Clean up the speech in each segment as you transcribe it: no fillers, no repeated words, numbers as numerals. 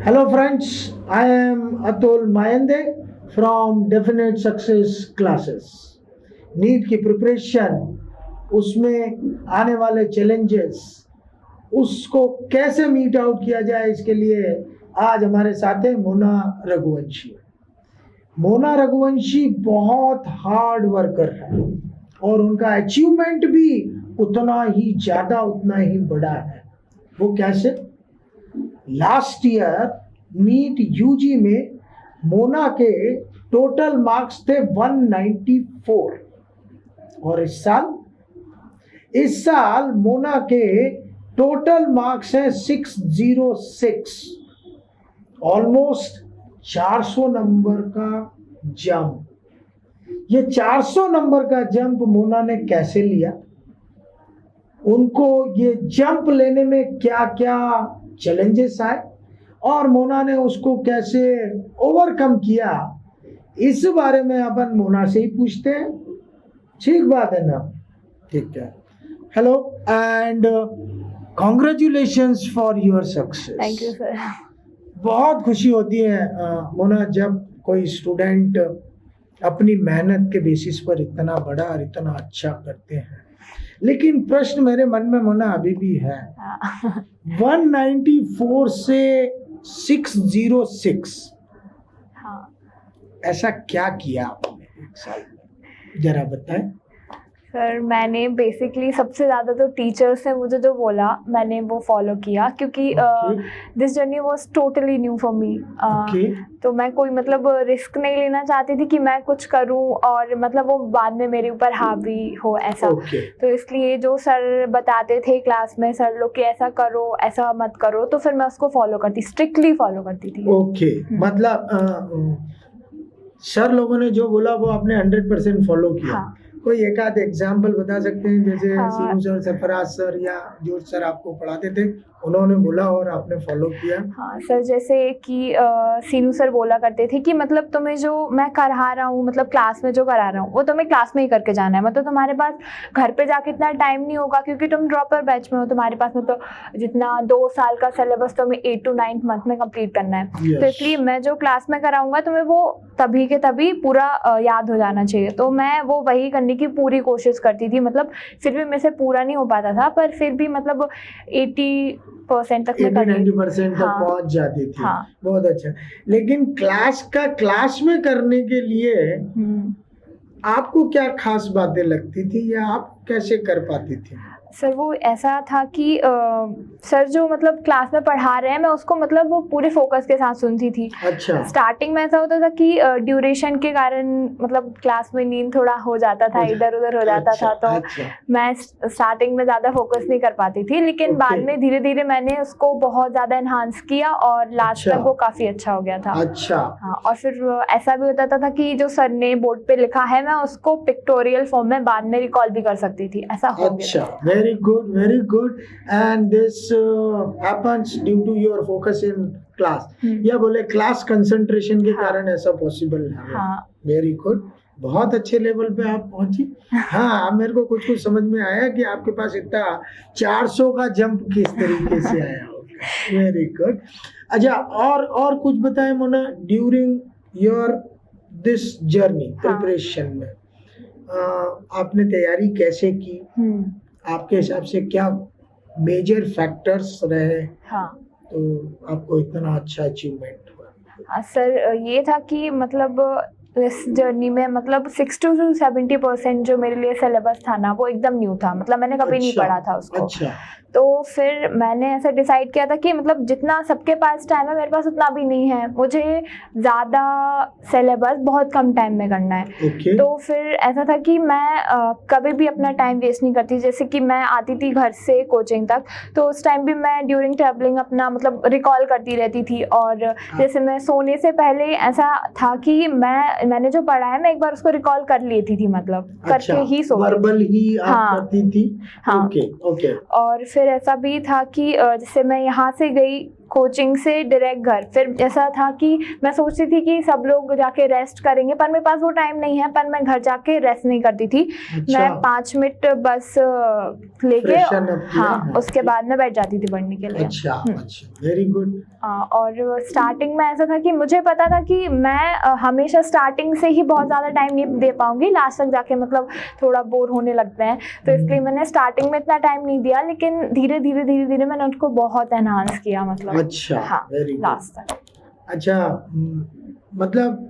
Hello friends, I am Atul Mayande from Definite Success Classes. NEET की preparation, उसमें आने वाले चैलेंजेस, उसको कैसे मीट आउट किया जाए, इसके लिए आज हमारे साथ है मोना रघुवंशी। मोना रघुवंशी बहुत हार्ड वर्कर है और उनका अचीवमेंट भी उतना ही ज़्यादा, उतना ही बड़ा है। वो कैसे? लास्ट ईयर नीट यूजी में मोना के टोटल मार्क्स थे 194 और इस साल मोना के टोटल मार्क्स हैं 606। ऑलमोस्ट 400 नंबर का जंप। ये 400 नंबर का जंप मोना ने कैसे लिया? उनको ये जंप लेने में क्या क्या चैलेंजेस आए और मोना ने उसको कैसे ओवरकम किया, इस बारे में अपन मोना से ही पूछते हैं। ठीक बात है ना? ठीक है। Hello and congratulations for your success. Thank you sir. बहुत खुशी होती है मोना, जब कोई स्टूडेंट अपनी मेहनत के बेसिस पर इतना बड़ा और इतना अच्छा करते हैं। लेकिन प्रश्न मेरे मन में मोना अभी भी है, 194 से 606, हाँ ऐसा क्या किया आपने एक साल में, जरा बताएं। सर, मैंने बेसिकली सबसे ज़्यादा तो टीचर्स ने मुझे जो बोला मैंने वो फॉलो किया, क्योंकि this journey was totally new for me. तो मैं कोई मतलब रिस्क नहीं लेना चाहती थी कि मैं कुछ करूं और मतलब वो बाद में मेरे ऊपर हावी हो ऐसा। तो इसलिए जो सर बताते थे क्लास में, सर लोग कि ऐसा करो ऐसा मत करो, तो फिर मैं उसको फॉलो करती, स्ट्रिक्टली फॉलो करती थी। मतलब सर लोगों ने जो बोला वो आपने 100% फॉलो किया। हाँ। कोई एक आध एग्जाम्पल बता सकते हैं, जैसे सीनू सर, सरफराज सर या जो सर आपको पढ़ाते थे, उन्होंने बोला और आपने फॉलो किया? हाँ सर, जैसे कि सीनू सर बोला करते थे कि मतलब तुम्हें जो मैं करा रहा हूँ, मतलब क्लास में जो करा रहा हूँ वो तुम्हें क्लास में ही करके जाना है। मतलब तुम्हारे पास घर पे जाके इतना टाइम नहीं होगा, क्योंकि तुम ड्रॉपर बैच में हो, तुम्हारे पास में तो जितना 2 साल का सिलेबस तुम्हें 8 to 9 मंथ में कंप्लीट करना है। तो इसलिए मैं जो क्लास में कराऊंगा तुम्हें वो तभी के तभी पूरा याद हो जाना चाहिए। तो मैं वो वही करने की पूरी कोशिश करती थी। मतलब फिर भी मेरे से पूरा नहीं हो पाता था, पर फिर भी मतलब 80% तक मैं 90% तक पहुंच जाती थी। बहुत अच्छा। लेकिन क्लास में करने के लिए आपको क्या खास बातें लगती थी या आप कैसे कर पाती थी? सर, वो ऐसा था कि सर जो मतलब क्लास में पढ़ा रहे हैं मैं उसको मतलब वो पूरे फोकस के साथ सुनती थी। अच्छा। स्टार्टिंग में ऐसा होता था कि ड्यूरेशन के कारण मतलब क्लास में नींद थोड़ा हो जाता था, इधर उधर हो जाता था, तो मैं स्टार्टिंग में ज़्यादा फोकस नहीं कर पाती थी। लेकिन बाद में धीरे धीरे मैंने उसको बहुत ज़्यादा एनहांस किया और लास्ट तक वो काफ़ी अच्छा हो गया था। अच्छा। हाँ, और फिर ऐसा भी होता था कि जो सर ने बोर्ड पे लिखा है मैं उसको पिक्टोरियल फॉर्म में बाद में रिकॉल भी कर सकती थी, ऐसा हो गया। Very good. And this happens due to your focus in class. या बोले क्लास कंसंट्रेशन के कारण ऐसा पॉसिबल है। वेरी गुड, बहुत अच्छे लेवल पे आप पहुंची। हाँ, अब मेरे को कुछ समझ में आया कि आपके पास इतना 400 का जंप किस तरीके से आया होगा। Very good. अच्छा, और कुछ बताएं Mona, during your this journey preparation में आपने तैयारी कैसे की? आपके हिसाब से क्या मेजर फैक्टर्स रहे? तो आपको इतना अच्छा अचीवमेंट हुआ? सर, ये था कि मतलब इस जर्नी में मतलब 60 to 70% जो मेरे लिए सिलेबस था ना वो एकदम न्यू था। मतलब मैंने कभी नहीं पढ़ा था उसको। तो फिर मैंने ऐसा डिसाइड किया था कि मतलब जितना सबके पास टाइम है मेरे पास उतना भी नहीं है, मुझे ज़्यादा सिलेबस बहुत कम टाइम में करना है। तो फिर ऐसा था कि मैं कभी भी अपना टाइम वेस्ट नहीं करती। जैसे कि मैं आती थी घर से कोचिंग तक, तो उस टाइम भी मैं ड्यूरिंग ट्रैवलिंग अपना मतलब रिकॉल करती रहती थी। और जैसे मैं सोने से पहले ऐसा था कि मैंने जो पढ़ा है मैं एक बार उसको रिकॉल कर लेती थी, मतलब करके ही सो ही आप करती थी। और फिर ऐसा भी था कि जैसे मैं यहाँ से गई कोचिंग से डायरेक्ट घर। फिर ऐसा था कि मैं सोचती थी कि सब लोग जाके रेस्ट करेंगे, पर मेरे पास वो टाइम नहीं है, पर मैं घर जाके रेस्ट नहीं करती थी। मैं 5 मिनट बस लेके हाँ उसके बाद में बैठ जाती थी पढ़ने के लिए। अच्छा, वेरी गुड। और स्टार्टिंग में ऐसा था कि मुझे पता था कि मैं हमेशा स्टार्टिंग से ही बहुत ज़्यादा टाइम नहीं दे पाऊंगी, लास्ट तक जाके मतलब थोड़ा बोर होने लगते हैं, तो इसलिए मैंने स्टार्टिंग में इतना टाइम नहीं दिया, लेकिन धीरे धीरे मैंने उसको बहुत एनहांस किया, मतलब अच्छा, हाँ लास्ट तक। अच्छा, मतलब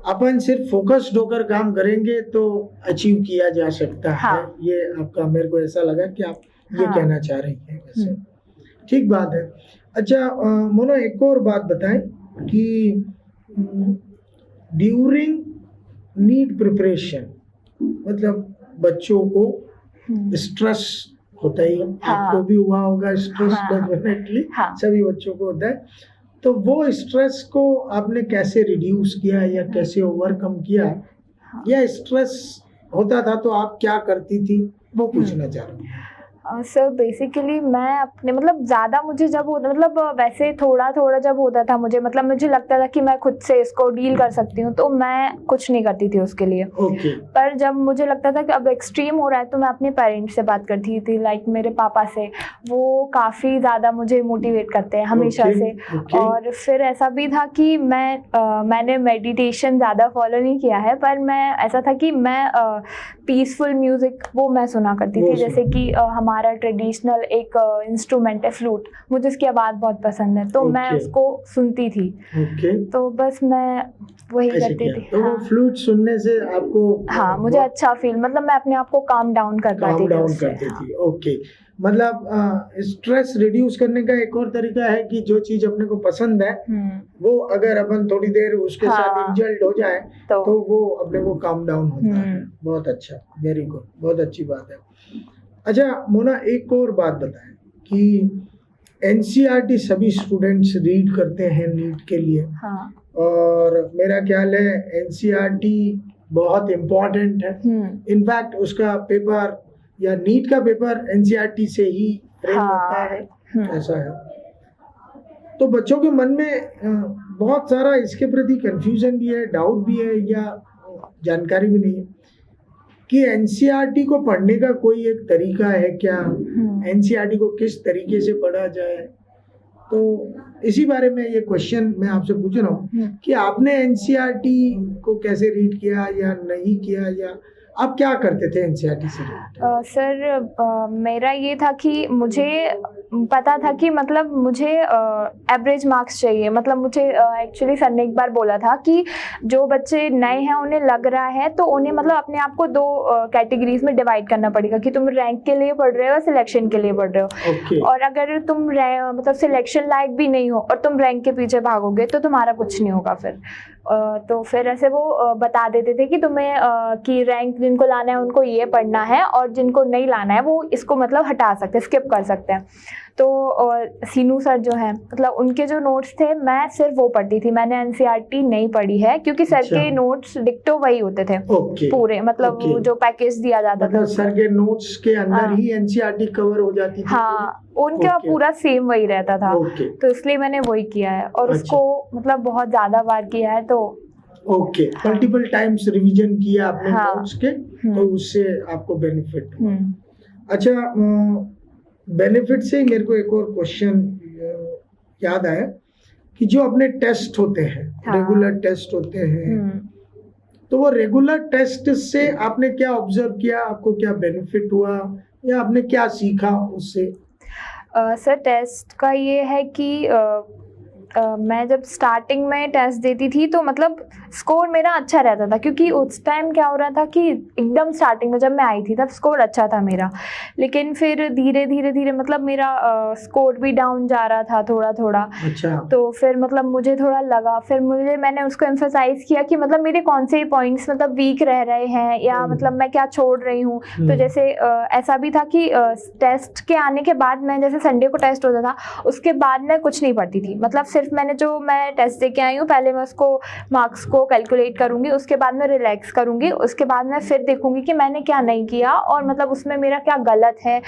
अपन सिर्फ फोकस्ड होकर काम करेंगे तो अचीव किया जा सकता है, ये आपका मेरे को ऐसा लगा कि आप ये कहना चाह रही हैं। वैसे ठीक बात है। अच्छा मोना, एक और बात बताएं कि ड्यूरिंग नीट प्रिपरेशन मतलब बच्चों को स्ट्रेस होता ही, आपको भी हुआ होगा स्ट्रेस, डेफिनेटली सभी बच्चों को होता है, तो वो स्ट्रेस को आपने कैसे रिड्यूस किया या कैसे ओवरकम किया, या स्ट्रेस होता था तो आप क्या करती थी, वो पूछना चाह रहा हूँ। सर बेसिकली मैं अपने मतलब ज़्यादा मुझे जब होता मतलब वैसे थोड़ा जब होता था मुझे मतलब मुझे लगता था कि मैं खुद से इसको डील कर सकती हूँ, तो मैं कुछ नहीं करती थी उसके लिए। पर जब मुझे लगता था कि अब एक्सट्रीम हो रहा है तो मैं अपने पेरेंट्स से बात करती थी, लाइक मेरे पापा से। वो काफ़ी ज़्यादा मुझे मोटिवेट करते हैं हमेशा से। और फिर ऐसा भी था कि मैंने मेडिटेशन ज़्यादा फॉलो नहीं किया है, पर मैं ऐसा था कि मैं पीसफुल म्यूज़िक वो मैं सुना करती थी, जैसे कि हमारा ट्रेडिशनल एक इंस्ट्रूमेंट है फ्लूट, मुझे उसकी आवाज़ बहुत पसंद है, तो मैं उसको सुनती थी। तो बस मैं वही करती थी। तो फ्लूट सुनने से आपको मुझे अच्छा फील, मतलब मैं अपने आप को काम डाउन कर पाती थी। ओके, मतलब स्ट्रेस रिड्यूस करने का एक और तरीका है कि जो चीज अपने को पसंद है वो अगर अपन थोड़ी देर उसके साथ इंजल्ड हो जाए तो वो अपने को काम डाउन होता है। बहुत अच्छा, वेरी गुड, बहुत अच्छी बात है। अच्छा मोना, एक और बात बताएं कि एनसीईआरटी सभी स्टूडेंट्स रीड करते हैं नीट के लिए, और मेरा ख्याल है एनसीईआरटी बहुत इम्पोर्टेंट है। इनफैक्ट उसका पेपर या नीट का पेपर एनसीईआरटी से ही फ्रेम होता है, ऐसा है। तो बच्चों के मन में बहुत सारा इसके प्रति कंफ्यूजन भी है, डाउट भी है, या जानकारी भी नहीं है कि एनसीईआरटी को पढ़ने का कोई एक तरीका है क्या, एनसीईआरटी को किस तरीके से पढ़ा जाए। तो इसी बारे में ये क्वेश्चन मैं आपसे पूछ रहा हूँ कि आपने एनसीईआरटी को कैसे रीड किया या नहीं किया, या आप क्या करते थे एनसीईआरटी से? सर मेरा ये था कि मुझे पता था कि मतलब मुझे एवरेज मार्क्स चाहिए, मतलब मुझे एक्चुअली सर ने एक बार बोला था कि जो बच्चे नए हैं उन्हें लग रहा है तो उन्हें मतलब अपने आप को 2 कैटेगरीज में डिवाइड करना पड़ेगा कि तुम रैंक के लिए पढ़ रहे हो, सिलेक्शन के लिए पढ़ रहे हो। और अगर तुम मतलब सिलेक्शन लायक भी नहीं हो और तुम रैंक के पीछे भागोगे तो तुम्हारा कुछ नहीं होगा फिर। तो फिर ऐसे वो बता देते थे कि तुम्हें कि रैंक जिनको लाना है उनको ये पढ़ना है, और जिनको नहीं लाना है वो इसको मतलब हटा सकते हैं, स्किप कर सकते हैं। तो सीनू सर जो हैं मतलब उनके जो नोट्स थे मैं सिर्फ वो पढ़ती थी, मैंने एनसीईआरटी नहीं पढ़ी है, क्योंकि सर के नोट्स डिक्टो वही होते थे पूरे, मतलब जो पैकेज दिया जाता था सर के नोट्स के अंदर ही एनसीईआरटी कवर हो जाती थी। उनका पूरा सेम वही रहता था। तो इसलिए मैंने वही किया है, और उसको मतलब बहुत ज्यादा बार किया है। तो मल्टीपल टाइम्स रिवीजन किया आपने नोट्स के, तो उससे आपको बेनिफिट हुआ। अच्छा, बेनिफिट से मेरे को एक और क्वेश्चन याद आया कि जो अपने टेस्ट होते हैं, रेगुलर टेस्ट होते हैं, तो वो रेगुलर टेस्ट से आपने क्या ऑब्जर्व किया, आपको क्या बेनिफिट हुआ, या आपने क्या सीखा उससे? सर टेस्ट का ये है कि मैं जब स्टार्टिंग में टेस्ट देती थी तो मतलब स्कोर मेरा अच्छा रहता था, क्योंकि उस टाइम क्या हो रहा था कि एकदम स्टार्टिंग में जब मैं आई थी तब स्कोर अच्छा था मेरा, लेकिन फिर धीरे धीरे मतलब मेरा स्कोर भी डाउन जा रहा था थोड़ा। अच्छा। तो फिर मतलब मुझे थोड़ा लगा, फिर मैंने उसको एम्फसाइज किया कि मतलब मेरे कौन से पॉइंट्स मतलब वीक रह रहे हैं, या मतलब मैं क्या छोड़ रही हूँ। तो जैसे ऐसा भी था कि टेस्ट के आने के बाद मैं, जैसे संडे को टेस्ट होता था, उसके बाद मैं कुछ नहीं पढ़ती थी, मतलब सिर्फ मैं टेस्ट दे के आई हूँ, पहले मैं उसको मार्क्स को उसको कैलकुलेट करूँगी, उसके बाद में रिलैक्स करूँगी, उसके बाद में फिर देखूँगी कि मैंने क्या नहीं किया और मतलब उसमें मेरा क्या गलत है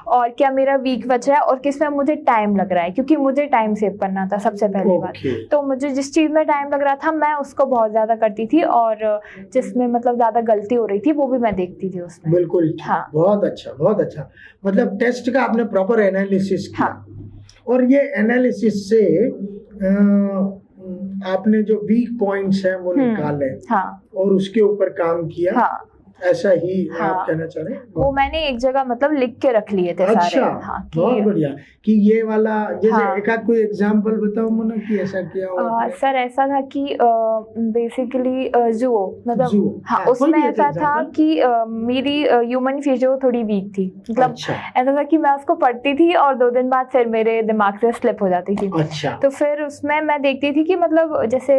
और क्या मेरा वीक बच रहा है और किस में मुझे टाइम लग रहा है, क्योंकि मुझे टाइम सेव करना था सबसे पहली बात। तो मुझे जिस चीज़ में टाइम लग रहा था मैं उसको बहुत ज़्यादा करती थी और जिसमें मतलब ज़्यादा गलती हो रही थी वो भी मैं देखती थी उसमें। बिल्कुल। हाँ, बहुत अच्छा, बहुत अच्छा। मतलब टेस्ट का आपने प्रॉपर एनालिसिस किया। हाँ, और ये एनालिसिस से आपने जो वीक पॉइंट्स हैं वो निकाले, हाँ, और उसके ऊपर काम किया। हाँ, ऐसा ही हाँ, आप कहना चाह रहे हैं? वो मैंने एक जगह मतलब लिख के रख लिए थे अच्छा, सारे। हाँ, बहुत बढ़िया। कि ये वाला जैसे हाँ, एक आध कोई एग्जांपल बताओ मुन्ना कि ऐसा किया हो आपने? सर ऐसा था कि बेसिकली जूओ मतलब जूओ, हाँ, हाँ, कोई उसमें भी एक ऐसा था example। कि मेरी ह्यूमन फिजियो थोड़ी वीक थी, मतलब अच्छा, ऐसा था कि मैं उसको पढ़ती थी और 2 दिन बाद फिर मेरे दिमाग से स्लिप हो जाती थी। अच्छा, तो फिर उसमें मैं देखती थी कि मतलब जैसे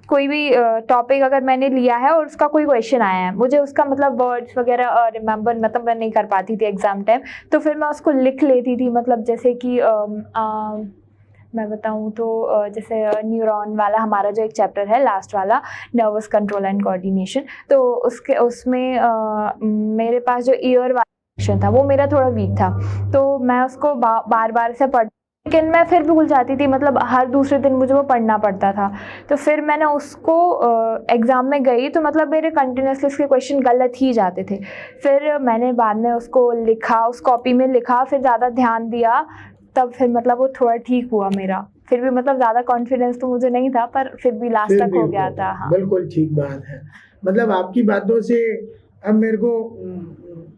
कोई भी टॉपिक अगर मैंने लिया है और उसका कोई क्वेश्चन आया है, मुझे उसका मतलब वर्ड्स वगैरह रिमेंबर मतलब मैं नहीं कर पाती थी एग्जाम टाइम, तो फिर मैं उसको लिख लेती थी। मतलब जैसे कि मैं बताऊं तो जैसे न्यूरॉन वाला हमारा जो एक चैप्टर है लास्ट वाला, नर्वस कंट्रोल एंड कोऑर्डिनेशन, तो उसमें मेरे पास जो ईयर वाला सेक्शन था वो मेरा थोड़ा वीक था, तो मैं उसको बार बार से पढ़, लेकिन मैं फिर भी भूल जाती थी, मतलब हर दूसरे दिन मुझे वो पढ़ना पड़ता था। तो फिर मैंने उसको एग्ज़ाम में गई तो मतलब मेरे कंटिन्यूसली उसके क्वेश्चन गलत ही जाते थे। फिर मैंने बाद में उसको लिखा, उस कॉपी में लिखा, फिर ज़्यादा ध्यान दिया, तब फिर मतलब वो थोड़ा ठीक हुआ मेरा। फिर भी मतलब ज़्यादा कॉन्फिडेंस तो मुझे नहीं था, पर फिर भी लास्ट तक हो गया था। हाँ, बिल्कुल ठीक बात है। मतलब आपकी बातों से अब मेरे को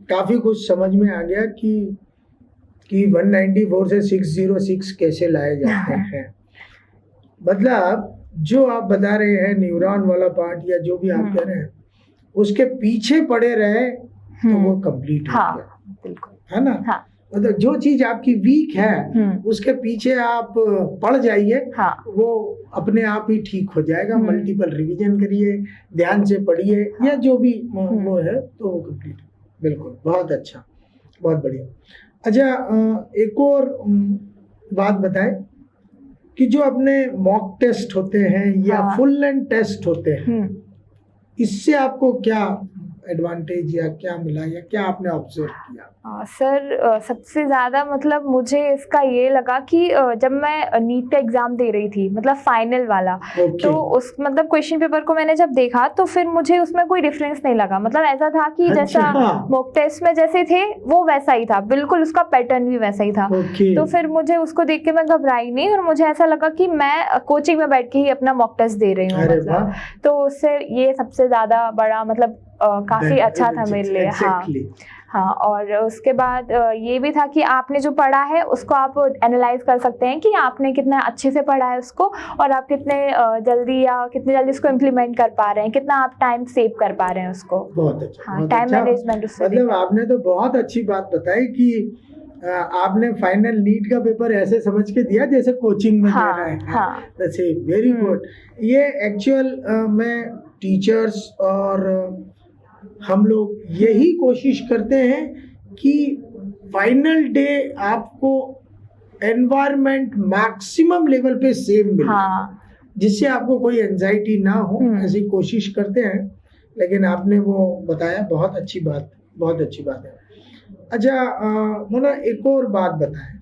काफ़ी कुछ समझ में आ गया कि 194 से 606 कैसे लाए जाते हैं। मतलब जो आप बता रहे हैं न्यूरॉन वाला पार्ट या जो भी आप कह रहे हैं, उसके पीछे पड़े रहे तो वो कंप्लीट हो गया, बिल्कुल, है ना? हाँ, मतलब जो चीज आपकी वीक है उसके पीछे आप पड़ जाइए, हाँ, वो अपने आप ही ठीक हो जाएगा। मल्टीपल रिवीजन करिए, ध्यान से पढ़िए, या जो भी वो है तो वो कंप्लीट। बिल्कुल, बहुत अच्छा, बहुत बढ़िया। अच्छा, एक और बात बताएं कि जो अपने मॉक टेस्ट होते हैं या हाँ, फुल लेंथ टेस्ट होते हैं, इससे आपको क्या एडवांटेज या क्या मिला या क्या आपने ऑब्जर्व किया? सर सबसे ज़्यादा मतलब मुझे इसका ये लगा कि जब मैं नीट का एग्ज़ाम दे रही थी, मतलब फाइनल वाला, तो उस मतलब क्वेश्चन पेपर को मैंने जब देखा तो फिर मुझे उसमें कोई डिफरेंस नहीं लगा। मतलब ऐसा था कि जैसा मॉक टेस्ट में जैसे थे वो वैसा ही था, बिल्कुल उसका पैटर्न भी वैसा ही था। तो फिर मुझे उसको देख के मैं घबराई नहीं और मुझे ऐसा लगा कि मैं कोचिंग में बैठ के ही अपना मॉक टेस्ट दे रही हूँ, मतलब। तो उससे ये सबसे ज़्यादा बड़ा मतलब काफ़ी अच्छा था मेरे लिए। हाँ, और उसके बाद ये भी था कि आपने जो पढ़ा है उसको आप एनालाइज कर सकते हैं कि आपने कितना अच्छे से पढ़ा है उसको, और आप कितने जल्दी उसको इम्प्लीमेंट कर पा रहे हैं, कितना आप टाइम सेव कर पा रहे हैं उसको। बहुत अच्छा। हाँ, टाइम मैनेजमेंट उससे मतलब आपने तो बहुत अच्छी बात बताई कि आपने फाइनल नीट का पेपर ऐसे समझ के दिया जैसे कोचिंग में दे रहे हैं। वैसे वेरी गुड। ये एक्चुअल में टीचर्स और हम लोग यही कोशिश करते हैं कि फाइनल डे आपको एनवायरनमेंट मैक्सिमम लेवल पे सेम मिले, जिससे आपको कोई एंजाइटी ना हो, ऐसी कोशिश करते हैं। लेकिन आपने वो बताया, बहुत अच्छी बात, बहुत अच्छी बात है। अच्छा मोना, एक और बात बताएं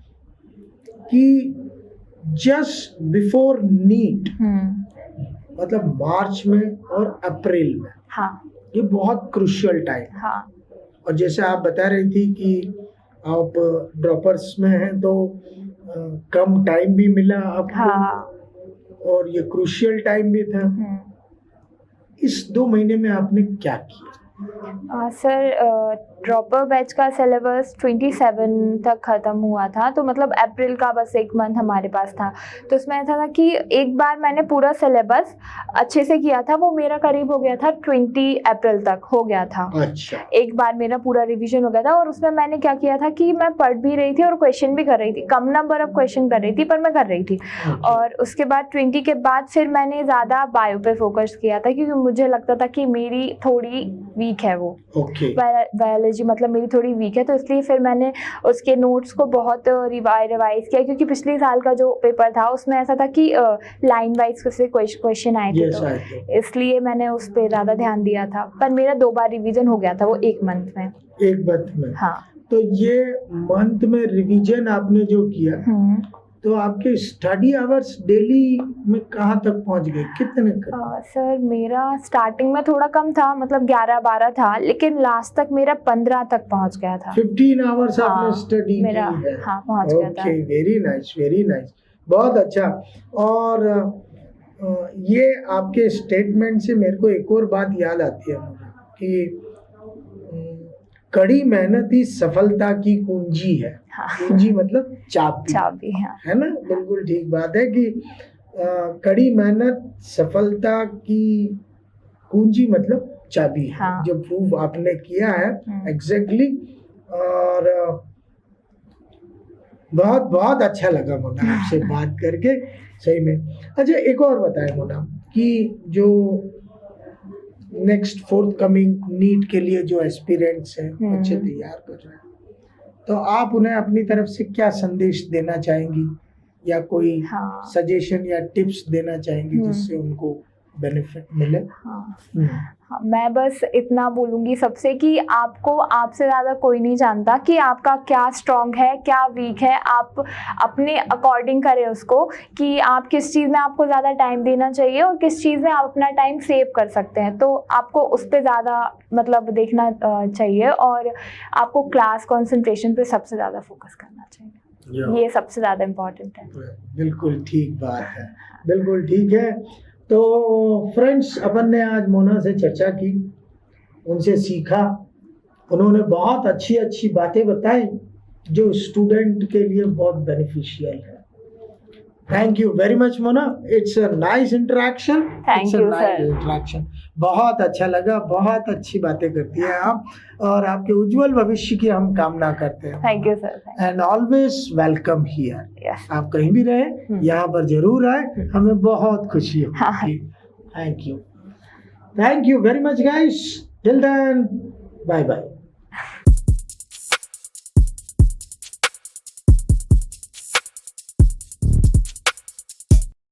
कि जस्ट बिफोर नीट, मतलब मार्च में और अप्रैल में, ये बहुत क्रूशियल टाइम। और जैसे आप बता रही थी कि आप ड्रॉपर्स में हैं तो कम टाइम भी मिला आपको, और ये क्रूशियल टाइम भी था। इस 2 महीने में आपने क्या किया? सर ड्रॉपर बैच का सिलेबस 27 तक ख़त्म हुआ था, तो मतलब अप्रैल का बस 1 मंथ हमारे पास था। तो उसमें ऐसा था कि एक बार मैंने पूरा सिलेबस अच्छे से किया था, वो मेरा करीब हो गया था 20 अप्रैल तक हो गया था। अच्छा। एक बार मेरा पूरा रिवीजन हो गया था, और उसमें मैंने क्या किया था कि मैं पढ़ भी रही थी और क्वेश्चन भी कर रही थी, कम नंबर ऑफ क्वेश्चन कर रही थी पर मैं कर रही थी। और उसके बाद 20 के बाद फिर मैंने ज़्यादा बायो पे फोकस किया था, क्योंकि मुझे लगता था कि मेरी थोड़ी वीक है वो, बायोलॉजी बायोलॉजी मतलब मेरी थोड़ी वीक है, तो इसलिए फिर मैंने उसके नोट्स को बहुत रिवाइज किया, क्योंकि पिछले साल का जो पेपर था उसमें ऐसा था कि लाइन वाइज से क्वेश्चन आए थे, तो इसलिए मैंने उस पर ज़्यादा ध्यान दिया था। पर मेरा 2 बार रिवीजन हो गया था वो 1 मंथ में। 1 मंथ में? हाँ। तो ये मंथ में रिवीजन आपने जो किया, तो आपके स्टडी आवर्स डेली में कहाँ तक पहुँच गए, कितने? सर मेरा स्टार्टिंग में थोड़ा कम था, मतलब 11-12 था, लेकिन लास्ट तक मेरा 15 तक पहुँच गया था। 15 आवर्स आपने स्टडी की है? हाँ, पहुँच गया था। Okay, very nice, very nice, बहुत अच्छा। और ये आपके स्टेटमेंट से मेरे को एक और बात याद आती है कि कड़ी मेहनत ही सफलता की कुंजी है। हाँ। कुंजी मतलब चाबी। चाबी, हाँ। है ना, बिल्कुल ठीक बात है कि कड़ी मेहनत सफलता की कुंजी मतलब चाबी है। हाँ। जो प्रूव आपने किया है एग्जैक्टली। और बहुत बहुत अच्छा लगा मोना आपसे बात करके, सही में। अच्छा, एक और बताएं मोना कि जो नेक्स्ट फोर्थ कमिंग नीट के लिए जो एस्पिरेंट्स हैं, बच्चे तैयार कर रहे हैं, तो आप उन्हें अपनी तरफ से क्या संदेश देना चाहेंगी, या कोई सजेशन या टिप्स देना चाहेंगी जिससे उनको बेनिफिट मिले? हाँ, मैं बस इतना बोलूँगी सबसे कि आपको आपसे ज़्यादा कोई नहीं जानता कि आपका क्या स्ट्रॉन्ग है, क्या वीक है। आप अपने अकॉर्डिंग करें उसको, कि आप किस चीज़ में आपको ज़्यादा टाइम देना चाहिए और किस चीज़ में आप अपना टाइम सेव कर सकते हैं। तो आपको उस पर ज़्यादा मतलब देखना चाहिए, और आपको क्लास कंसंट्रेशन पे सबसे ज़्यादा फोकस करना चाहिए। ये सबसे ज़्यादा इम्पोर्टेंट है। बिल्कुल ठीक बात है, बिल्कुल ठीक है। तो फ्रेंड्स, अपन ने आज मोना से चर्चा की, उनसे सीखा, उन्होंने बहुत अच्छी अच्छी बातें बताई जो स्टूडेंट के लिए बहुत बेनिफिशियल है। Thank you very much Mona, it's a nice interaction. Thank you sir, बहुत अच्छा लगा, बहुत अच्छी बातें करती है आप, और आपके उज्जवल भविष्य की हम कामना करते हैं। Thank you sir, and always welcome here. आप कहीं भी रहे, यहाँ पर जरूर आए, हमें बहुत खुशी होगी। Thank you very much guys, till then bye bye.